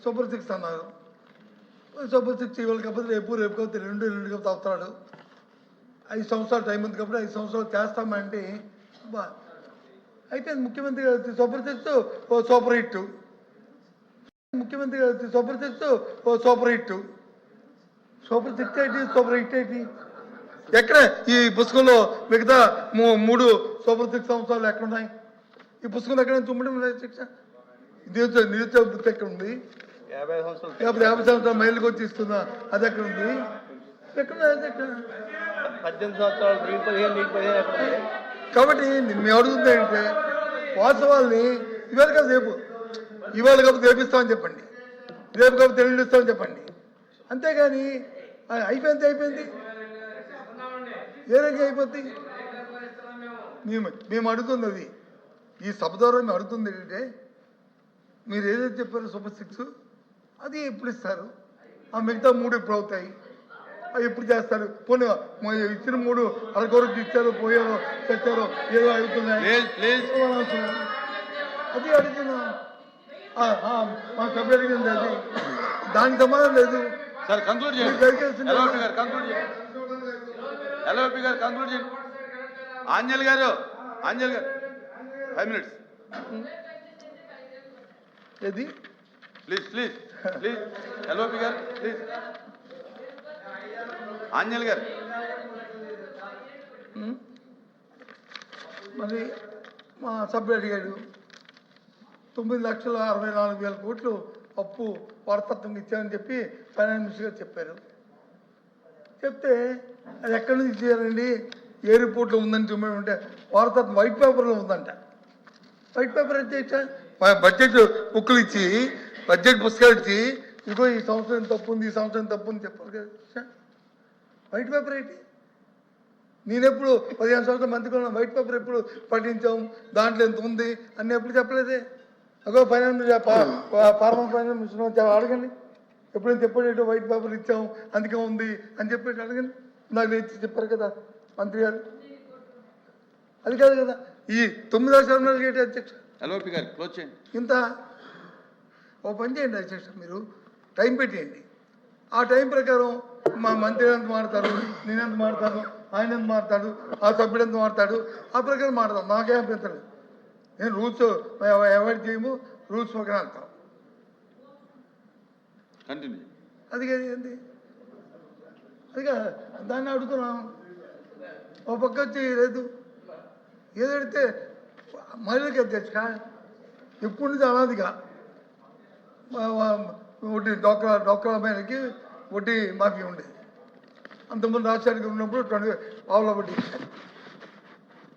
Super 6 అన్నారు. Super 6 ఇవాళ కాకపోతే రేపు కాకపోతే రెండు కాకపోతే అవుతాడు. 5 సంవత్సరాలు టైం ఉంది కాబట్టి 5 సంవత్సరాలు చేస్తామంటే అయిపోయింది. ముఖ్యమంత్రి గారు సూపర్ 6 ఓ సూపర్ హిట్. ముఖ్యమంత్రి గారు సూపర్ 6 ఓ సూపర్ హిట్. సూపర్ 6 ఏంటి, సూపర్ హిట్ ఏంటి? ఎక్కడ ఈ పుస్తకంలో మిగతా 3 సూపర్ 6 సంవత్సరాలు ఎక్కడున్నాయి? ఈ పుస్తకంలో ఎక్కడ తుమ్మడం శిక్ష నిరుద్యోగ బుద్ధి ఎక్కడ ఉంది? 50 సంవత్సరాలు మైలుకి వచ్చి ఇస్తున్నా అది ఎక్కడ ఉంది? ఎక్కడ 18 సంవత్సరాలు కాబట్టి మేము అడుగుతుంది ఏంటంటే వాస్తవాల్ని ఇవాళ కాదు రేపు, ఇవాళ కాకపోతే రేపిస్తామని చెప్పండి, రేపు కాకపోతే ఎల్లుండి ఇస్తామని చెప్పండి. అంతేగాని అయిపోయింది ఏ రంగా అయిపోద్ది? మేము అడుగుతుంది అది, ఈ సభ ద్వారా మేము అడుగుతుంది ఏంటంటే మీరు ఏదైతే చెప్పారో సూపర్ 6 అది ఎప్పుడు ఇస్తారు? ఆ మిగతా 3 ఎప్పుడు అవుతాయి? అవి ఎప్పుడు చేస్తారు? పోనీ ఇచ్చిన 3 అరకొరకు ఇచ్చారో పోయారో తెచ్చారో ఏదో అడుగుతున్నాయి, అది అడుగుతున్నాం. మా సభ్యులు అడిగింది అది, దానికి సమాధానం లేదు. సార్ కంక్లూడ్ చేయండి. ఎల్ఓపి గారు కంక్లూడ్ చేయండి. ఆంజల్ గారు 5 minutes ఏది ప్లీజ్ ఎల్ఓపి గారు ప్లీజ్. ఆంజల్ గారు మరి మా సభ్యుడు అడిగాడు 9,64,000 కోట్లు అప్పు వారసత్వం ఇచ్చారని చెప్పి ఫైనాన్స్ మినిస్టర్ గారు చెప్పారు. చెప్తే అది ఎక్కడి నుంచి ఇచ్చారండి? ఏ రిపోర్ట్లో ఉందని చూపమంటే వారసత్వం వైట్ పేపర్లో ఉందంట. వైట్ పేపర్ అయితే బడ్జెట్ బుక్లు ఇచ్చి బడ్జెట్ పుస్తకాలు ఇచ్చి ఇదిగో ఈ సంవత్సరం తప్పు ఉంది, ఈ సంవత్సరం తప్పు ఉంది చెప్పాలి కదా. వైట్ పేపర్ ఏంటి? నేనెప్పుడు 15 సంవత్సరాల మంత్రి కొన్నా వైట్ పేపర్ ఎప్పుడు పఠించాం, దాంట్లో ఎంత ఉంది అన్నీ ఎప్పుడు చెప్పలేదే. అగో ఫార్మర్ ఫైనాన్స్ మినిస్టర్ అడగండి, ఎప్పుడైనా చెప్పేటట్టు వైట్ పేపర్ ఇచ్చాం అందుకే ఉంది అని చెప్పేసి అడగండి. నాకు ఇచ్చి చెప్పారు కదా మంత్రి గారు. అది కాదు కదా ఈ 9,000 ఏంటి అధ్యక్ష? ఎల్ఓపి గారు క్లోజ్ చేయండి. ఇంత ఓ పని చేయండి అధ్యక్ష, మీరు టైం పెట్టేయండి. ఆ టైం ప్రకారం మా మంత్రి ఎంత మారుతారు, నేనెంత మారుతాను, ఆయన ఎంత మారుతాడు, ఆ సభ్యుడు ఎంత మారుతాడు, ఆ ప్రకారం మారుతాం. నాకే అభ్యంతరం. నేను రూల్స్ అవాయిడ్ చేయము, రూల్స్ ప్రకారం వెళ్తాం. కంటిన్యూ. అది ఏంటి? అది దాన్ని అడుగుతున్నాం. ఓ పక్క వచ్చి లేదు ఏదడితే మహిళలకి అధ్యక్ష ఎప్పుడు నుంచి అనాదిగా ఒకటి డోక్రా అమ్మాయిలకి వడ్డీ మాఫీ ఉండేది. అంతకుముందు రాష్ట్రానికి ఉన్నప్పుడు 20 పావుల వడ్డీ ఇచ్చారు.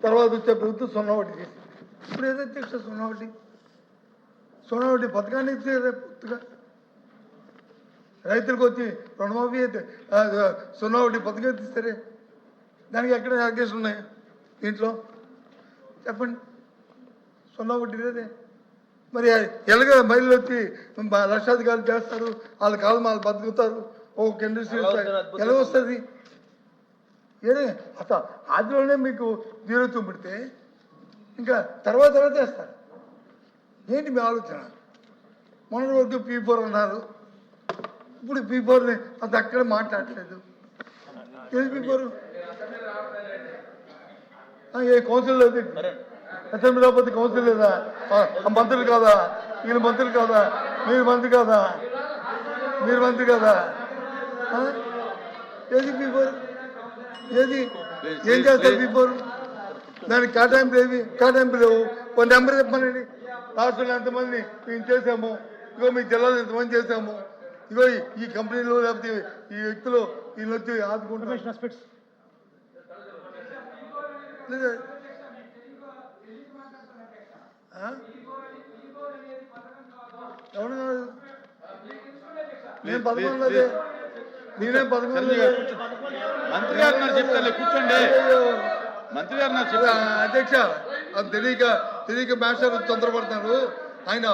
తర్వాత వచ్చే ప్రభుత్వం 0 వడ్డీ చేసి ఇప్పుడు ఏదైతే 0 వడ్డీ పథకాన్ని ఇచ్చే పూర్తిగా రైతులకు వచ్చి రుణమాఫీ అయితే 0 వడ్డీ పథకం ఇస్తారే, దానికి ఎక్కడ అలిగేషన్ ఉన్నాయి దీంట్లో చెప్పండి? 0 వడ్డీ లేదే. మరి ఎలాగ మహిళలు వచ్చి లక్షాధికారులు చేస్తారు, వాళ్ళ కాలం వాళ్ళు బతుకుతారు, ఒక ఇండస్ట్రీ ఎలా వస్తుంది? ఏదే అసలు ఆదిలోనే మీకు 0 చూపెడితే ఇంకా తర్వాత వేస్తారు. ఏంటి మీ ఆలోచన? మొన్న వరకు P4 అన్నారు, ఇప్పుడు P4ని అది అక్కడ మాట్లాడలేదు. ఏది P4? ఏ కౌన్సిల్ లేదు, అసెంబ్లీ రాకపోతే కౌన్సిల్ లేదా? మంత్రులు కాదా? వీళ్ళు మంత్రులు కాదా? మీరు మంత్రి కాదా? మీరు మంత్రి కాదా? ఏది P4? ఏది ఏం చేస్తారు P4? దానికి కేటాయింపు లేవు. కొన్ని నెంబర్ చెప్పమనండి. రాష్ట్రంలో ఎంతమంది మేము చేసాము, ఇగో మీ జిల్లాలో ఎంతమంది చేసాము, ఇగో ఈ కంపెనీలో లేకపోతే ఈ వ్యక్తులు వీళ్ళు వచ్చి ఆదుకుంటారు. ఎవరు కాదు, నేను 11 నేనేం 11 మంత్రి గారు నాకు చెప్తారు కూర్చోండి. మంత్రి గారు నాకు చెప్తారు. అధ్యక్ష అది తెలియక మేషాలు తొందరపడుతున్నారు. ఆయన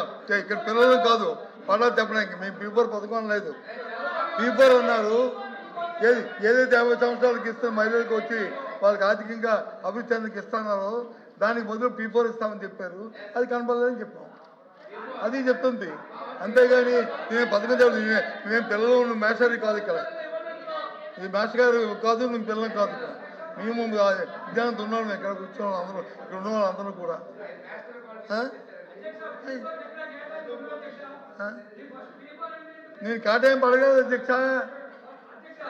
ఇక్కడ పిల్లలు కాదు పడాలి చెప్పడానికి. మేము P4 పథకం లేదు. P4 అన్నారు ఏదైతే 50 సంవత్సరాలకి ఇస్తున్న మహిళలకు వచ్చి వాళ్ళకి ఆర్థికంగా అభివృద్ధి చెందకి ఇస్తున్నారో దానికి బదులు P4 ఇస్తామని చెప్పారు. అది కనపడలేదని చెప్పాం. అది చెప్తుంది. అంతేగాని నేను పథకం చెప్పదు. మేము పిల్లలు మేషారి కాదు ఇక్కడ, ఇది మేష గారు కాదు, మేము పిల్లలు కాదు ఇక్కడ. మేము విద్యార్థి ఉన్నాము ఇక్కడ కూర్చోవాలి అందరూ, ఇక్కడ ఉన్న వాళ్ళందరూ కూడా. నేను కాటేం అడగలేదు అధ్యక్ష,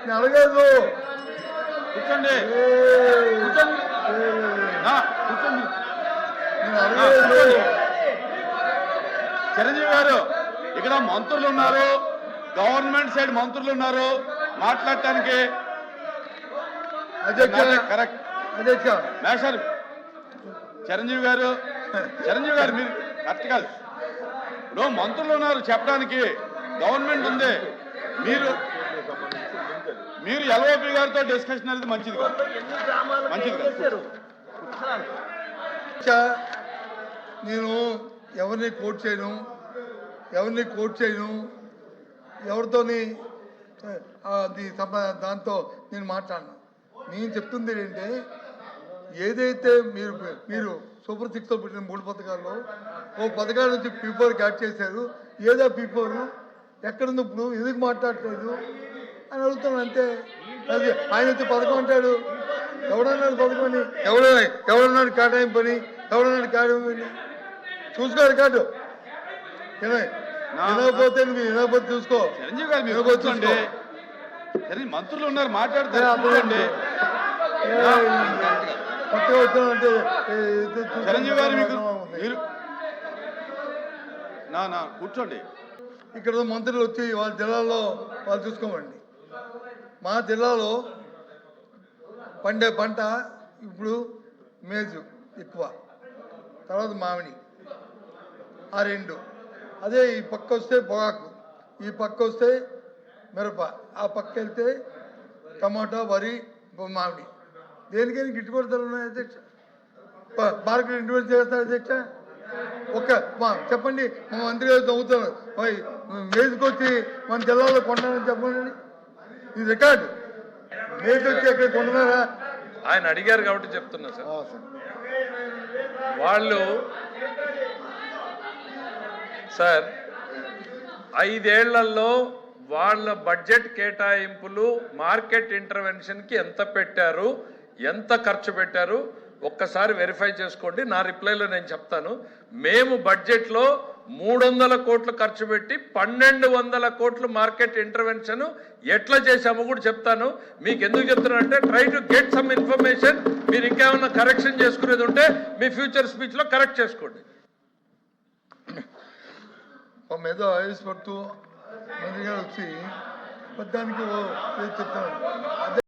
నేను అడగలేదు. కూర్చోండి కూర్చోండి. నేను అడగలేదు. చిరంజీవి గారు, ఇక్కడ మంత్రులు ఉన్నారు, గవర్నమెంట్ సైడ్ మంత్రులు ఉన్నారు మాట్లాడటానికి. అధ్యక్ష కరెక్ట్ అధ్యక్ష మేషారు చిరంజీవి గారు మీరు కరెక్ట్ కాదు. ఇప్పుడు మంత్రులు ఉన్నారు చెప్పడానికి, గవర్నమెంట్ ఉంది. మీరు ఎల్ఓపి గారితో డిస్కషన్ అనేది మంచిది కాదు, మంచిది కాదు. నేను ఎవరిని కోట్ చేయను, ఎవరితోని దాంతో నేను మాట్లాడను. నేను చెప్తుంది ఏంటంటే, ఏదైతే మీరు సూపర్ 6తో పెట్టిన 3 పథకాల్లో ఓ పథకాల నుంచి P4కి యాడ్ చేశారు, ఏదో P4 ఎక్కడుంది ఇప్పుడు, ఎందుకు మాట్లాడలేదు అని అడుగుతున్నాను అంతే. అది ఆయన వచ్చి పథకం అంటాడు, ఎవడన్నాడు పథకం అని, ఎవడన్నాడు కేటాయింపు పని, ఎవడన్నాడు కేటాయింపు పని చూసుకోవాలి కాదు. వినకపోతే నువ్వు వినకపోతే చూసుకో. చిరంజీవి గారు మీరు కూర్చోండి, మంత్రులు ఉన్నారు మాట్లాడతారు. కొత్తగా వచ్చానంటే చిరంజీవి గారు మీరు కూర్చోండి. ఇక్కడ మంత్రులు వచ్చి వాళ్ళ జిల్లాలో వాళ్ళు చూసుకోమండి. మా జిల్లాలో పండే పంట ఇప్పుడు మేజు ఎక్కువ, తర్వాత మామిడి, ఆ 2. అదే ఈ పక్క వస్తే పొగాకు, ఈ పక్క వస్తే మిరప, ఆ పక్క వెళ్తే టమాటా, వరి, మామిడి. దేనికైనా గిట్టుబాటు ధరలు ఉన్నాయి అధ్యక్ష. మార్కెట్ ఇంటిమేట్ చేస్తారు అధ్యక్ష. చెప్పండి, మా మంత్రి గారు చదువుతారు మేజుకొచ్చి మన జిల్లాలో కొంటానని చెప్పండి. ఇది రికార్డు. మేజు వచ్చి ఎక్కడ కొంటున్నారా? ఆయన అడిగారు కాబట్టి చెప్తున్నా సార్. వాళ్ళు సార్ 5 ఏళ్లలో వాళ్ళ బడ్జెట్ కేటాయింపులు మార్కెట్ ఇంటర్వెన్షన్కి ఎంత పెట్టారు, ఎంత ఖర్చు పెట్టారు ఒక్కసారి వెరిఫై చేసుకోండి. నా రిప్లైలో నేను చెప్తాను. మేము బడ్జెట్లో 300 కోట్లు ఖర్చు పెట్టి 1200 కోట్లు మార్కెట్ ఇంటర్వెన్షన్ ఎట్లా చేశామో కూడా చెప్తాను. మీకు ఎందుకు చెప్తున్నానంటే try to get some information. మీరు ఇంకేమన్నా కరెక్షన్ చేసుకునేది ఉంటే మీ ఫ్యూచర్ స్పీచ్లో కరెక్ట్ చేసుకోండి. ఏదో ఆవేశపడుతూ మంత్రి గారు వచ్చి దానికి చెప్తాను.